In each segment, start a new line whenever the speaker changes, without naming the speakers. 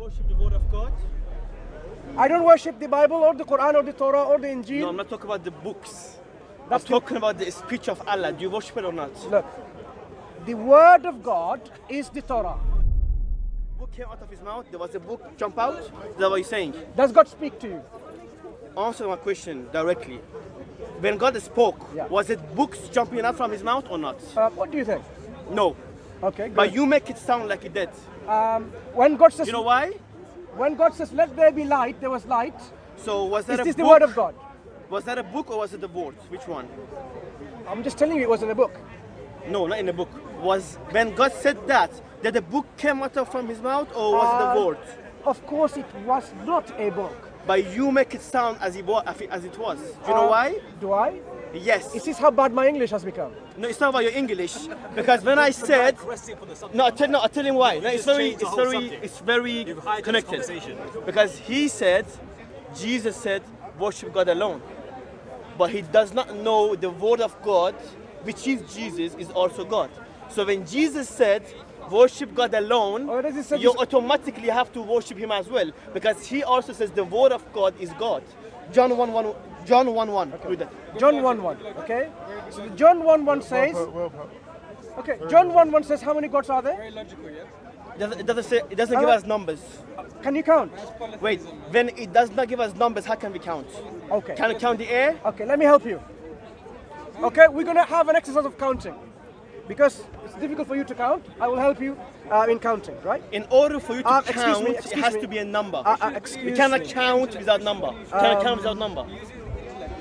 worship the word of God?
I don't worship the Bible or the Quran or the Torah or the Injil.
No, I'm not talking about the books.
That's
I'm talking about the speech of Allah. Do you worship it or not?
Look, the word of God is the Torah.
Book came out of his mouth. There was a book jump out. Is that what you're saying?
Does God speak to you?
Answer my question directly. When God spoke,
Yeah.
was it books jumping out from his mouth or not?
What do you think?
No.
Okay,
But
good.
you make it sound like it did.
When God says,
You know why?
when God says, let there be light, there was light.
So was that
Is
a
this
book?
the word of God?
Was that a book or was it the word? Which one?
I'm just telling you it was in a book.
No, not in the book. Was when God said that the book came out from his mouth or was it the word?
Of course it was not a book.
But you make it sound as it was. Do you know why?
Do I?
Yes.
Is this how bad my English has become?
No, it's not about your English. Because when I said, no, I tell him why. No, it's very connected. Because he said, Jesus said, worship God alone. But he does not know the word of God, which is Jesus, is also God. So when Jesus said, worship God alone,
Or does it say
you
this-
automatically have to worship him as well. Because he also says the word of God is God. John 1:1. John 1:1. Read that.
John 1:1. Okay. So the John 1:1 says. Okay. John 1:1 says how many gods are there?
It doesn't give us numbers.
Can you count?
Wait, when it does not give us numbers, how can we count?
Okay.
Can we count the air?
Okay. Let me help you. Okay. We're gonna have an exercise of counting, because it's difficult for you to count. I will help you in counting. Right?
In order for you to
Excuse me,
count,
excuse
it has
me.
to be a number.
Excuse
We cannot
me.
count without number. Can I count without number?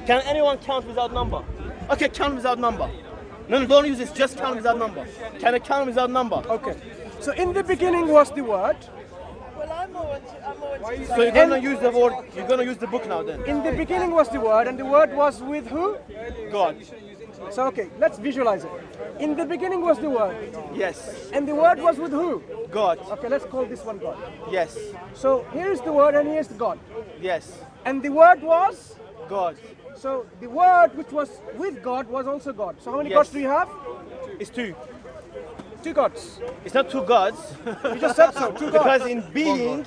Can anyone count without number? Okay, count without number. No, don't use this. Just count without number. Can I count without number?
Okay. So in the beginning was the word.
Well, I'm on.
So you're gonna use the word. You're gonna use the book now then.
In the beginning was the word, and the word was with who?
God.
So okay, let's visualize it. In the beginning was the word,
Yes.
and the word was with who?
God.
Okay, let's call this one God.
Yes.
So here's the word, and here's the God.
Yes.
And the word was.
God.
So the word which was with God was also God. So how many
Yes.
gods do you have?
It's two.
Two gods.
It's not two gods.
You just said so. Two gods.
Because in being,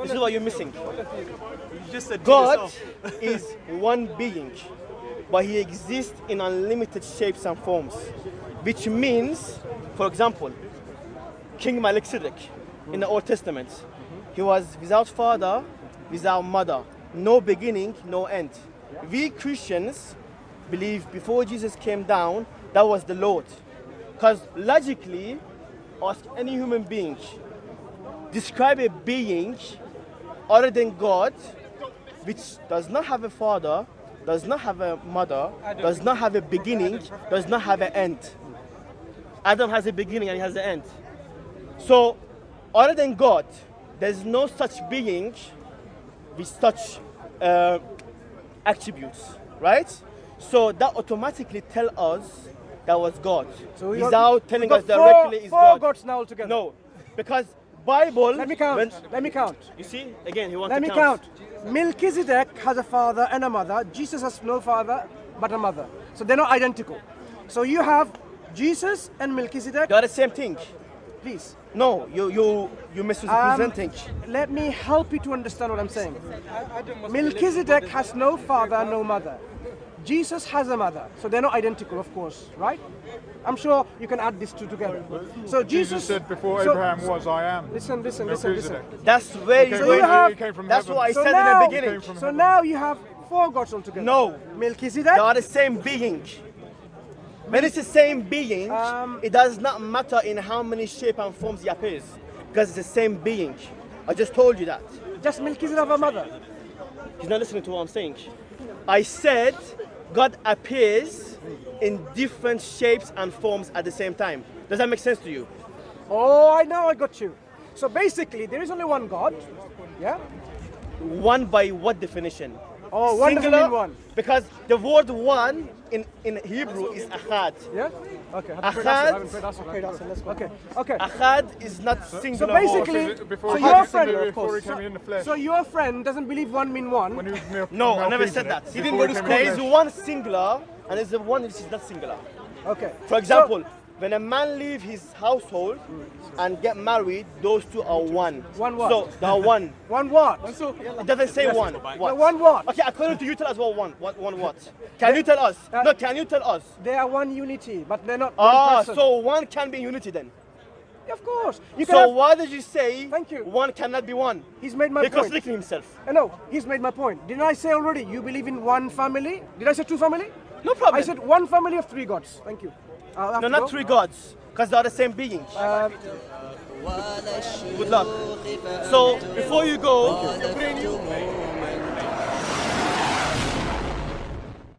this is what you're missing.
You just said
God is one being, but he exists in unlimited shapes and forms. Which means, for example, King Melchizedek in the Old Testament, he was without father, without mother, no beginning, no end. We Christians believe before Jesus came down, that was the Lord. Because logically, ask any human being, describe a being other than God, which does not have a father, does not have a mother, does not have a beginning, does not have an end. Adam has a beginning and he has an end. So, other than God, there's no such being with such attributes, right? So that automatically tell us that was God,
So we
without
got-
telling
we
us
got
directly is
four
God.
gods now altogether.
No, because Bible.
Let me count. Let me count.
You see, again, he wants
Let
to
me count. Melchizedek has a father and a mother. Jesus has no father but a mother. So they're not identical. So you have Jesus and Melchizedek.
They are the same thing.
Please.
No, you misrepresenting.
Let me help you to understand what I'm saying. Melchizedek has no father, no mother. Jesus has a mother, so they're not identical, of course, right? I'm sure you can add these two together. So
Jesus said before
so-
Abraham was, I am.
Listen.
Melchizedek.
That's where
Okay,
he's
So
going.
you have-
he came from
That's
heaven.
what I
So
said
now,
in the beginning.
from
so
heaven.
now you have four gods altogether.
No.
Melchizedek.
They are the same being. When it's the same being, it does not matter in how many shape and forms he appears, because it's the same being. I just told you that.
Just Melchizedek have a mother.
He's not listening to what I'm saying. I said God appears in different shapes and forms at the same time. Does that make sense to you?
Oh, I know, I got you. So basically, there is only one God. Yeah.
One by what definition?
Oh, one doesn't mean one.
Because the word one in Hebrew is achad.
Yeah. Okay. Okay. Okay.
Achad is not
So
singular.
basically,
Before
so
he
your
came-
friend,
before he came in the flesh.
so your friend doesn't believe one mean one.
When he was
No, I never said that.
He didn't go to
There
school.
is one singular and there's the one which is not singular.
Okay.
For example, when a man leave his household and get married, those two are one.
One what?
So they are one.
One what?
It doesn't say one. What?
One what?
Okay, according to you, tell us one what? Can you tell us? No, can you tell us?
They are one unity, but they're not one
Ah,
person.
so one can be unity then.
Of course. You can
So
have,
why did you say
Thank you.
one cannot be one?
he's made my
He
point.
contradicting himself.
No, he's made my point. Didn't I say already you believe in one family? Did I say two family?
No problem.
I said one family of three gods. Thank you. I'll have
no,
to
not
go.
three gods, because they are the same being. Good luck. So before you go,